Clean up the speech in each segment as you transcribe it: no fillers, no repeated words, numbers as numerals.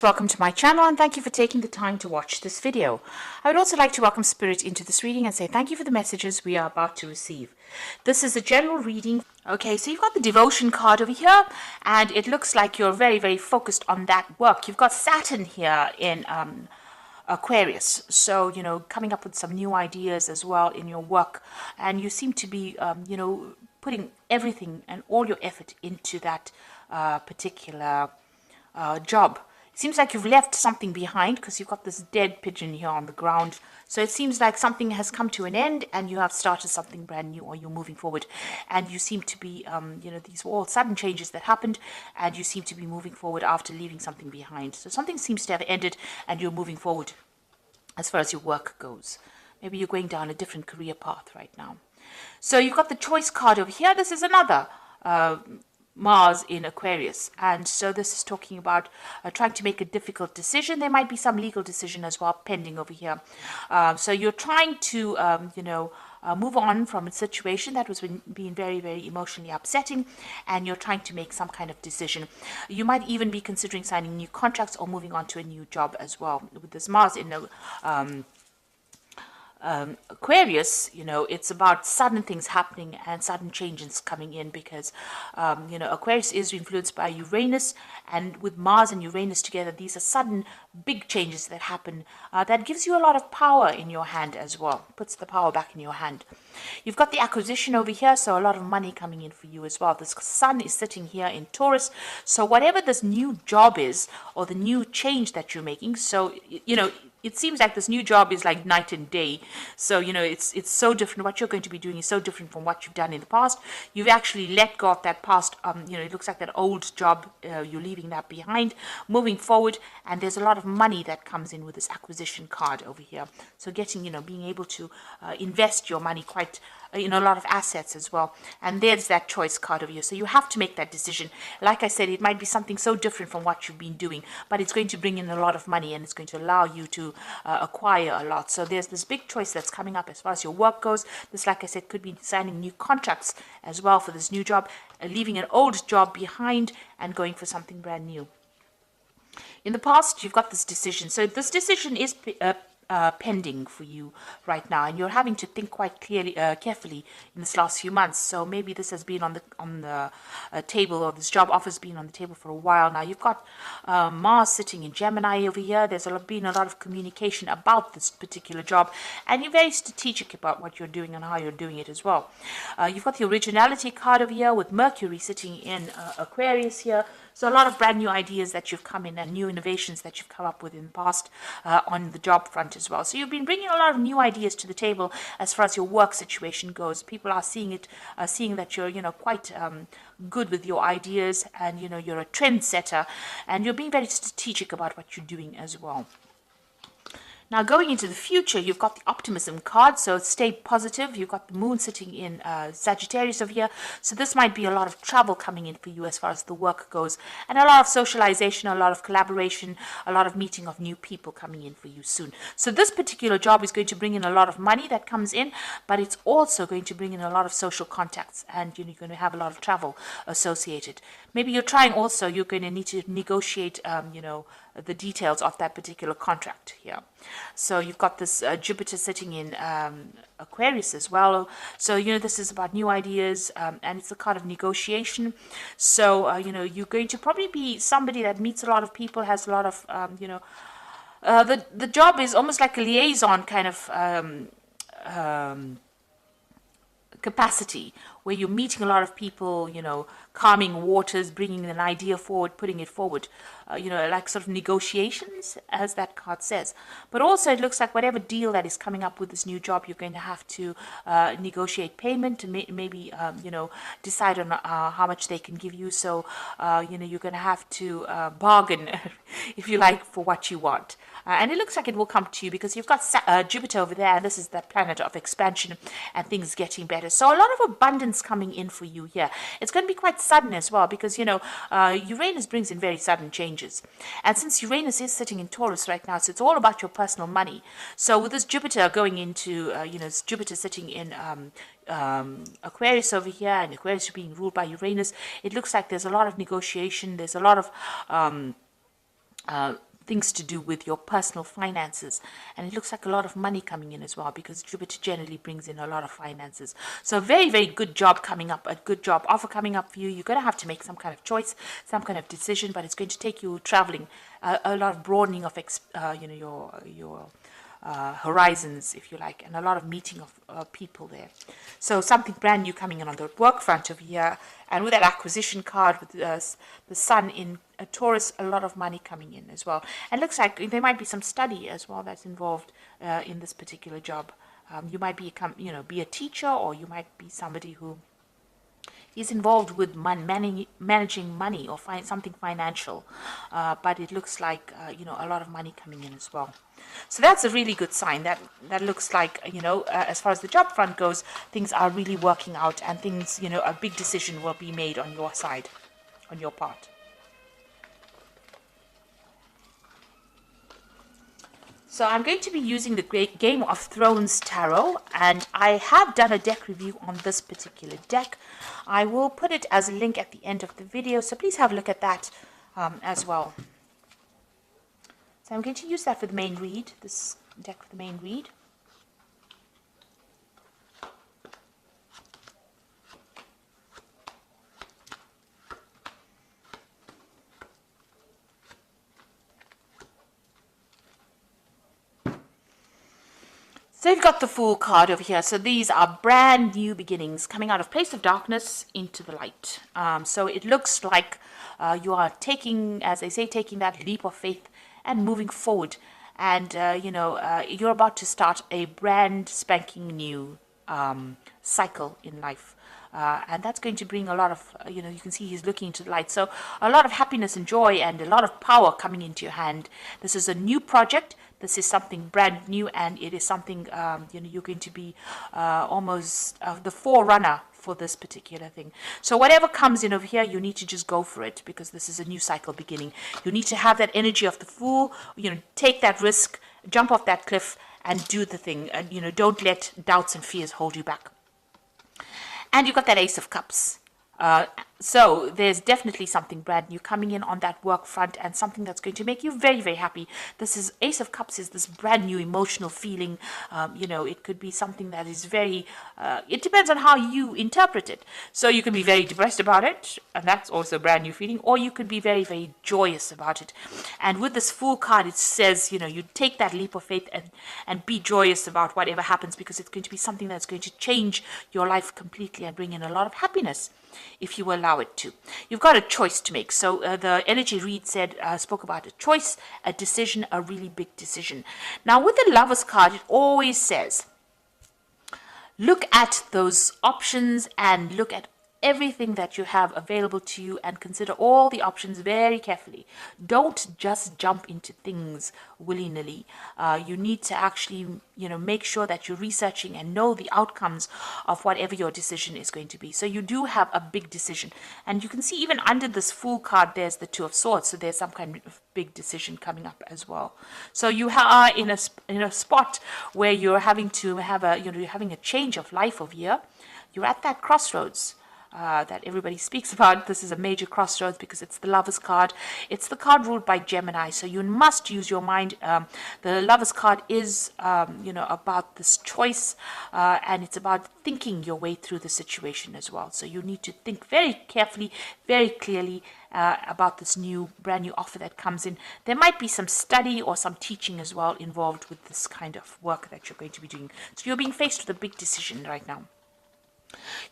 Welcome to my channel and thank you for taking the time to watch this video. I would also like to welcome Spirit into this reading and say thank you for the messages we are about to receive. This is a general reading. Okay, so you've got the devotion card over here and it looks like you're very, very focused on that work. You've got Saturn here in Aquarius, so coming up with some new ideas as well in your work, and you seem to be putting everything and all your effort into that particular job. It seems like you've left something behind because you've got this dead pigeon here on the ground. So it seems like something has come to an end and you have started something brand new, or you're moving forward. And you seem to be, these were all sudden changes that happened and you seem to be moving forward after leaving something behind. So something seems to have ended and you're moving forward as far as your work goes. Maybe you're going down a different career path right now. So you've got the choice card over here. This is another Mars in Aquarius, and so this is talking about trying to make a difficult decision. There might be some legal decision as well pending over here. So you're trying to move on from a situation that was being very, very emotionally upsetting, and you're trying to make some kind of decision. You might even be considering signing new contracts or moving on to a new job as well. With this Mars in Aquarius, it's about sudden things happening and sudden changes coming in because, Aquarius is influenced by Uranus, and with Mars and Uranus together, these are sudden big changes that happen that gives you a lot of power in your hand as well, puts the power back in your hand. You've got the acquisition over here, so a lot of money coming in for you as well. The sun is sitting here in Taurus, so whatever this new job is or the new change that you're making, so, it seems like this new job is like night and day. So, it's so different. What you're going to be doing is so different from what you've done in the past. You've actually let go of that past, it looks like that old job, you're leaving that behind, moving forward, and there's a lot of money that comes in with this acquisition card over here. So being able to invest your money quite, a lot of assets as well. And there's that choice card over here. So you have to make that decision. Like I said, it might be something so different from what you've been doing, but it's going to bring in a lot of money and it's going to allow you to acquire a lot. So there's this big choice that's coming up as far as your work goes. This, like I said, could be signing new contracts as well for this new job, leaving an old job behind and going for something brand new. In the past, you've got this decision. So this decision is pending for you right now, and you're having to think quite carefully in this last few months. So maybe this has been on the table, or this job offer's been on the table for a while now. You've got Mars sitting in Gemini over here. There's been a lot of communication about this particular job, and you're very strategic about what you're doing and how you're doing it as well. You've got the originality card over here with Mercury sitting in Aquarius here. So a lot of brand new ideas that you've come in and new innovations that you've come up with in the past on the job front as well. So you've been bringing a lot of new ideas to the table as far as your work situation goes. People are seeing that you're, quite good with your ideas, and, you're a trendsetter, and you're being very strategic about what you're doing as well. Now, going into the future, you've got the optimism card, so stay positive. You've got the moon sitting in Sagittarius over here, so this might be a lot of travel coming in for you as far as the work goes, and a lot of socialization, a lot of collaboration, a lot of meeting of new people coming in for you soon. So this particular job is going to bring in a lot of money that comes in, but it's also going to bring in a lot of social contacts, and you're going to have a lot of travel associated. Maybe you're going to need to negotiate, the details of that particular contract here. So you've got this Jupiter sitting in Aquarius as well. So, this is about new ideas, and it's a kind of negotiation. So, you're going to probably be somebody that meets a lot of people, has a lot of, the job is almost like a liaison kind of capacity, where you're meeting a lot of people, calming waters, bringing an idea forward, putting it forward, like sort of negotiations, as that card says. But also it looks like whatever deal that is coming up with this new job, you're going to have to negotiate payment, maybe, decide on how much they can give you. So, you're going to have to bargain, if you like, for what you want. And it looks like it will come to you because you've got Jupiter over there, and this is the planet of expansion and things getting better. So a lot of abundance coming in for you here. It's going to be quite sudden as well because, Uranus brings in very sudden changes. And since Uranus is sitting in Taurus right now, so it's all about your personal money. So with this Jupiter going into, Jupiter sitting in Aquarius over here, and Aquarius being ruled by Uranus, it looks like there's a lot of negotiation. There's a lot of things to do with your personal finances. And it looks like a lot of money coming in as well, because Jupiter generally brings in a lot of finances. So very, very good job coming up, a good job offer coming up for you. You're going to have to make some kind of choice, some kind of decision, but it's going to take you traveling, a lot of broadening of your horizons, if you like, and a lot of meeting of people there. So something brand new coming in on the work front of here. And with that acquisition card with the sun in Taurus, a lot of money coming in as well. And looks like there might be some study as well that's involved in this particular job. You might be a teacher, or you might be somebody who is involved with managing money or something financial, but it looks like a lot of money coming in as well. So that's a really good sign. That looks like as far as the job front goes, things are really working out, and things a big decision will be made on your side, on your part. So I'm going to be using the Great Game of Thrones Tarot, and I have done a deck review on this particular deck. I will put it as a link at the end of the video, so please have a look at that as well. So I'm going to use that for the main read, this deck for the main read. So you've got the Fool card over here. So these are brand new beginnings coming out of place of darkness into the light. So it looks like you are taking, as they say, taking that leap of faith and moving forward. And, you're about to start a brand spanking new cycle in life. And that's going to bring a lot of, you can see he's looking into the light. So a lot of happiness and joy and a lot of power coming into your hand. This is a new project. This is something brand new, and it is something, you're going to be almost the forerunner for this particular thing. So whatever comes in over here, you need to just go for it, because this is a new cycle beginning. You need to have that energy of the Fool, take that risk, jump off that cliff and do the thing. And, don't let doubts and fears hold you back. And you've got that Ace of Cups. So there's definitely something brand new coming in on that work front, and something that's going to make you very, very happy. This is Ace of Cups is this brand new emotional feeling. It could be something that is very, it depends on how you interpret it. So you can be very depressed about it, and that's also a brand new feeling, or you could be very, very joyous about it. And with this Fool card, it says, you take that leap of faith and be joyous about whatever happens, because it's going to be something that's going to change your life completely and bring in a lot of happiness, if you allow it to. You've got a choice to make. So the energy read spoke about a choice, a decision, a really big decision. Now with the Lover's card, it always says, look at those options and look at everything that you have available to you, and consider all the options very carefully. Don't just jump into things willy-nilly. You need to actually, make sure that you're researching and know the outcomes of whatever your decision is going to be. So you do have a big decision. And you can see even under this Fool card, there's the Two of Swords. So there's some kind of big decision coming up as well. So you are in a spot where you're having to have you're having a change of life over here. You're at that crossroads that everybody speaks about. This is a major crossroads because it's the Lover's card. It's the card ruled by Gemini, so you must use your mind. The Lover's card is, about this choice, and it's about thinking your way through the situation as well. So you need to think very carefully, very clearly about this brand new offer that comes in. There might be some study or some teaching as well involved with this kind of work that you're going to be doing. So you're being faced with a big decision right now.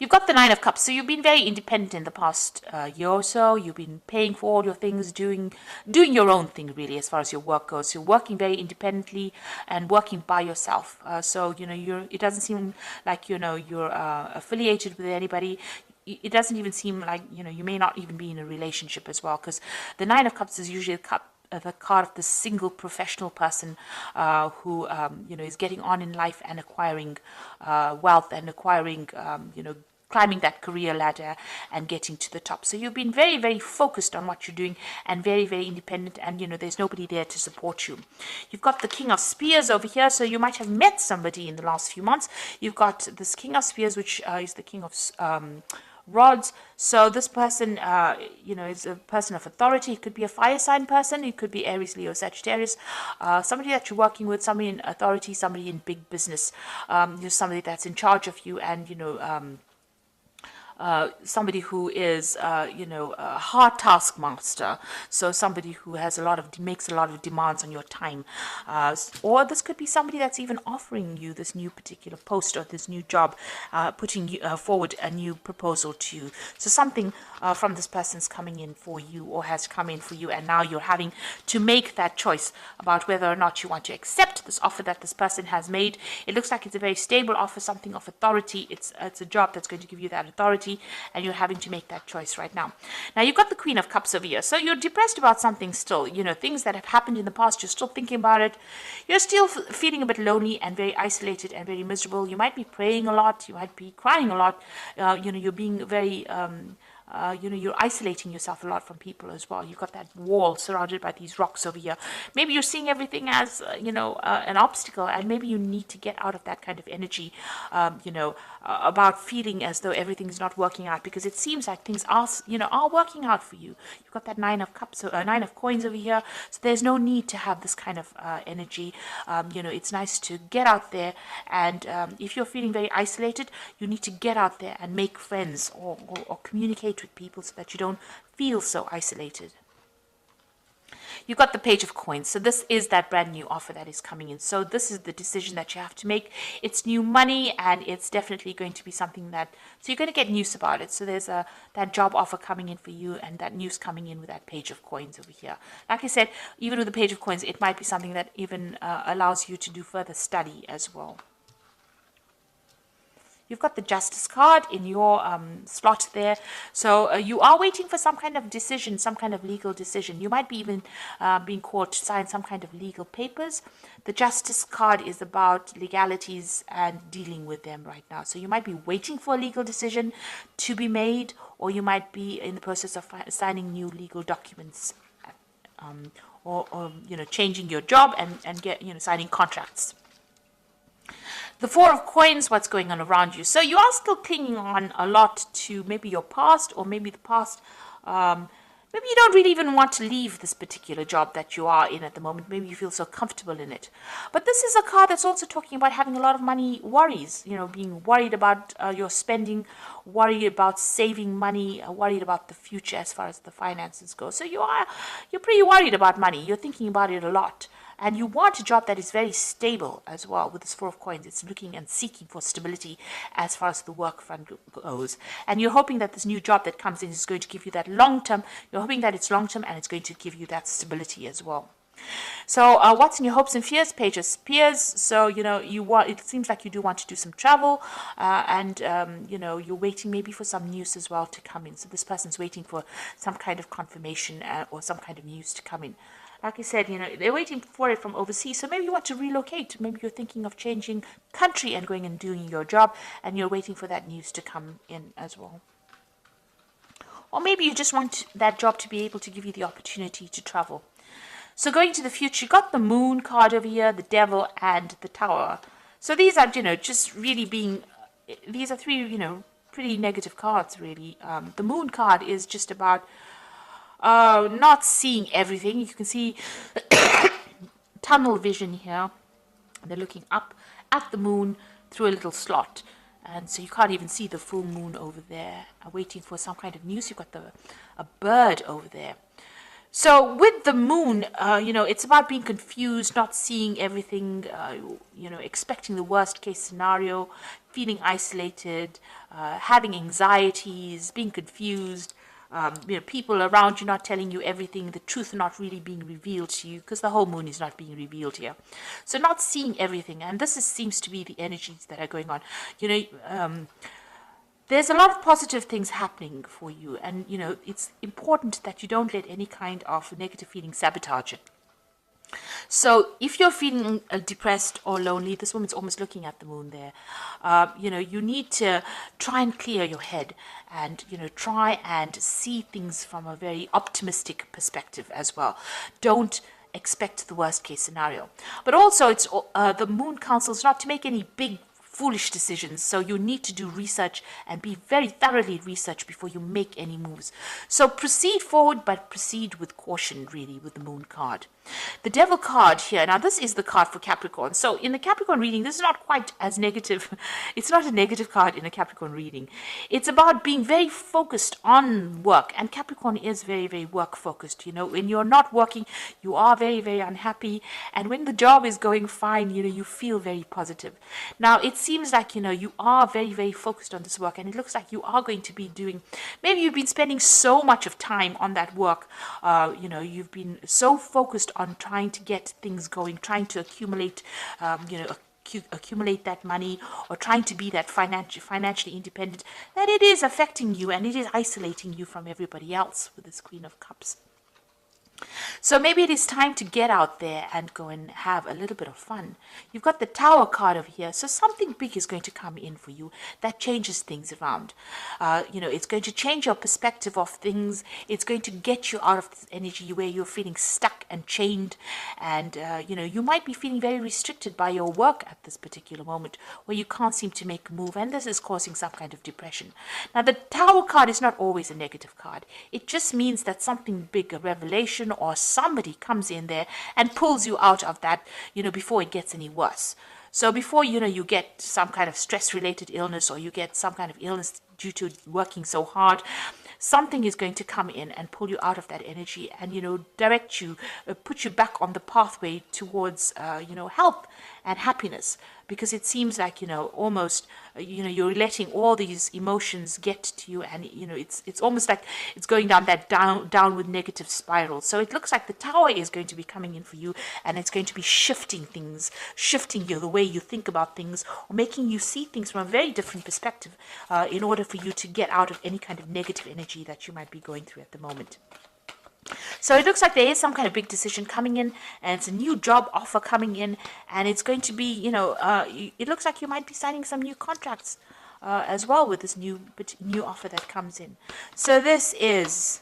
You've got the Nine of Cups, so you've been very independent in the past year or so. You've been paying for all your things, doing your own thing really as far as your work goes. You're working very independently and working by yourself. So it doesn't seem like you're affiliated with anybody. It doesn't even seem like you may not even be in a relationship as well, because the Nine of Cups is usually the card of the single professional person who is getting on in life and acquiring wealth and acquiring climbing that career ladder and getting to the top. So you've been very, very focused on what you're doing and very, very independent, and there's nobody there to support you. You've got the King of Spears over here, so you might have met somebody in the last few months. You've got this King of Spears, which is the King of rods. So this person, is a person of authority. It could be a fire sign person. It could be Aries, Leo, Sagittarius. Somebody that you're working with, somebody in authority, somebody in big business. Somebody that's in charge of you, and somebody who is, a hard taskmaster. So somebody who has makes a lot of demands on your time. Or this could be somebody that's even offering you this new particular post or this new job, putting forward a new proposal to you. So something from this person's coming in for you, or has come in for you, and now you're having to make that choice about whether or not you want to accept this offer that this person has made. It looks like it's a very stable offer, something of authority. It's a job that's going to give you that authority, and you're having to make that choice right now. Now, you've got the Queen of Cups over here. So you're depressed about something still, things that have happened in the past. You're still thinking about it. You're still feeling a bit lonely and very isolated and very miserable. You might be praying a lot. You might be crying a lot. You're being very... you're isolating yourself a lot from people as well. You've got that wall surrounded by these rocks over here. Maybe you're seeing everything as, an obstacle, and maybe you need to get out of that kind of energy, about feeling as though everything's not working out, because it seems like things are working out for you. You've got that Nine of Cups, Nine of Coins over here. So there's no need to have this kind of energy. It's nice to get out there, and if you're feeling very isolated, you need to get out there and make friends, or communicate with people so that you don't feel so isolated. You've got the Page of Coins. So this is that brand new offer that is coming in. So this is the decision that you have to make. It's new money, and it's definitely going to be something so you're going to get news about it. So there's that job offer coming in for you, and that news coming in with that Page of Coins over here. Like I said, even with the Page of Coins, it might be something that even allows you to do further study as well. You've got the Justice card in your slot there. So you are waiting for some kind of decision, some kind of legal decision. You might be even being called to sign some kind of legal papers. The Justice card is about legalities and dealing with them right now. So you might be waiting for a legal decision to be made, or you might be in the process of signing new legal documents, or changing your job and signing contracts. The Four of Coins, what's going on around you. So you are still clinging on a lot to maybe your past, or maybe the past. Maybe you don't really even want to leave this particular job that you are in at the moment. Maybe you feel so comfortable in it. But this is a card that's also talking about having a lot of money worries. Being worried about your spending, worried about saving money, worried about the future as far as the finances go. So you're pretty worried about money. You're thinking about it a lot. And you want a job that is very stable as well. With this Four of Coins, it's looking and seeking for stability as far as the work front goes. And you're hoping that this new job that comes in is going to give you that long-term. You're hoping that it's long-term, and it's going to give you that stability as well. So what's in your hopes and fears pages? Fears, so, it seems like you do want to do some travel, and, you're waiting maybe for some news as well to come in. So this person's waiting for some kind of confirmation or some kind of news to come in. Like I said, they're waiting for it from overseas. So maybe you want to relocate. Maybe you're thinking of changing country and going and doing your job, and you're waiting for that news to come in as well. Or maybe you just want that job to be able to give you the opportunity to travel. So going to the future, you got the Moon card over here, the Devil, and the Tower. So these are, just really these are three, pretty negative cards, really. The Moon card is just about not seeing everything. You can see tunnel vision here. They're looking up at the moon through a little slot, and so you can't even see the full moon over there. Waiting for some kind of news. You've got a bird over there. So with the moon, it's about being confused, not seeing everything, expecting the worst case scenario, feeling isolated, having anxieties, being confused. People around you not telling you everything, the truth not really being revealed to you, because the whole moon is not being revealed here. So not seeing everything, and this seems to be the energies that are going on. There's a lot of positive things happening for you, and it's important that you don't let any kind of negative feeling sabotage it. So if you're feeling depressed or lonely, this woman's almost looking at the moon there. You need to try and clear your head, and try and see things from a very optimistic perspective as well. Don't expect the worst case scenario. But also, it's the moon counsels not to make any big foolish decisions. So you need to do research and be very thoroughly researched before you make any moves. So proceed forward, but proceed with caution, really, with the Moon card. The Devil card here. Now, this is the card for Capricorn. So in the Capricorn reading, this is not quite as negative. It's not a negative card in a Capricorn reading. It's about being very focused on work. And Capricorn is very, very work focused. You know, when you're not working, you are very, very unhappy. And when the job is going fine, you know, you feel very positive. Now, it seems like, you know, you are very, very focused on this work. And it looks like you are going to be doing, maybe you've been spending so much of time on that work. You know, you've been so focused on trying to get things going, trying to accumulate, accumulate that money, or trying to be that financially independent, that it is affecting you and it is isolating you from everybody else with this Queen of Cups. So maybe it is time to get out there and go and have a little bit of fun. You've got the Tower card over here. So something big is going to come in for you that changes things around. You know, it's going to change your perspective of things. It's going to get you out of this energy where you're feeling stuck and chained. And, you know, you might be feeling very restricted by your work at this particular moment where you can't seem to make a move. And this is causing some kind of depression. Now, the Tower card is not always a negative card. It just means that something big, a revelation, or somebody comes in there and pulls you out of that, you know, before it gets any worse. So before, you know, you get some kind of stress-related illness, or you get some kind of illness due to working so hard, something is going to come in and pull you out of that energy and, you know, direct you, put you back on the pathway towards, you know, health and happiness. Because it seems like, you know, almost, you know, you're letting all these emotions get to you, and, you know, it's almost like it's going down that downward negative spiral. So it looks like the Tower is going to be coming in for you, and it's going to be shifting things, shifting you, the way you think about things, or making you see things from a very different perspective, in order for you to get out of any kind of negative energy that you might be going through at the moment. So it looks like there is some kind of big decision coming in, and it's a new job offer coming in, and it's going to be, you know, it looks like you might be signing some new contracts as well with this new offer that comes in. So this is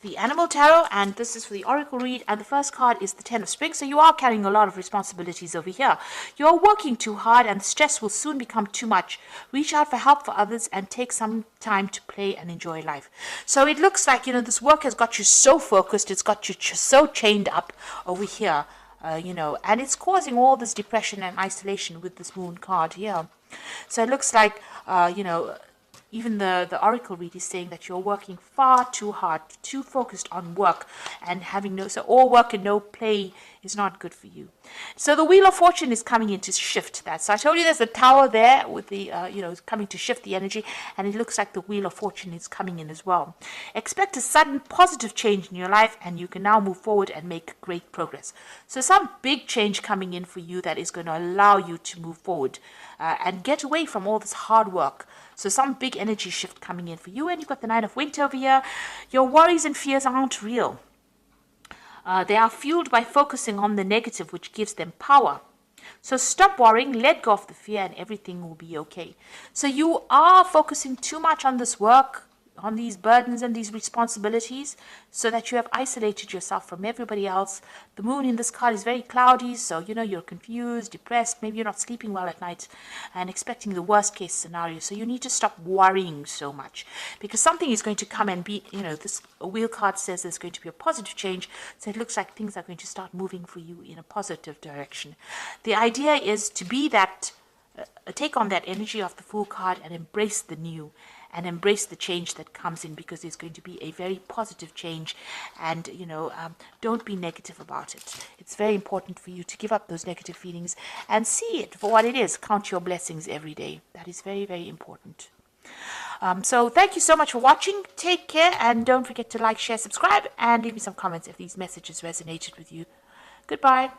the Animal Tarot, and this is for the Oracle read, and the first card is the Ten of Spring. So you are carrying a lot of responsibilities over here. You're working too hard, and the stress will soon become too much. Reach out for help for others and take some time to play and enjoy life. So it looks like, you know, this work has got you so focused, it's got you so chained up over here, you know, and it's causing all this depression and isolation with this Moon card here. So it looks like, you know, even the Oracle read is saying that you're working far too hard, too focused on work, and having so all work and no play is not good for you. So the Wheel of Fortune is coming in to shift that. So I told you there's a Tower there with the, you know, coming to shift the energy, and it looks like the Wheel of Fortune is coming in as well. Expect a sudden positive change in your life, and you can now move forward and make great progress. So some big change coming in for you that is going to allow you to move forward and get away from all this hard work. So some big energy shift coming in for you. And you've got the Nine of Winter over here. Your worries and fears aren't real. They are fueled by focusing on the negative, which gives them power. So stop worrying, let go of the fear, and everything will be okay. So you are focusing too much on this work, on these burdens and these responsibilities, so that you have isolated yourself from everybody else. The moon in this card is very cloudy, so, you know, you're confused, depressed, maybe you're not sleeping well at night and expecting the worst case scenario. So you need to stop worrying so much, because something is going to come and be, you know, this wheel card says there's going to be a positive change. So it looks like things are going to start moving for you in a positive direction. The idea is to be that, take on that energy of the Fool card and embrace the new, and embrace the change that comes in, because it's going to be a very positive change. And, you know, don't be negative about it. It's very important for you to give up those negative feelings and see it for what it is. Count your blessings every day. That is very, very important. So thank you so much for watching. Take care, and don't forget to like, share, subscribe, and leave me some comments if these messages resonated with you. Goodbye.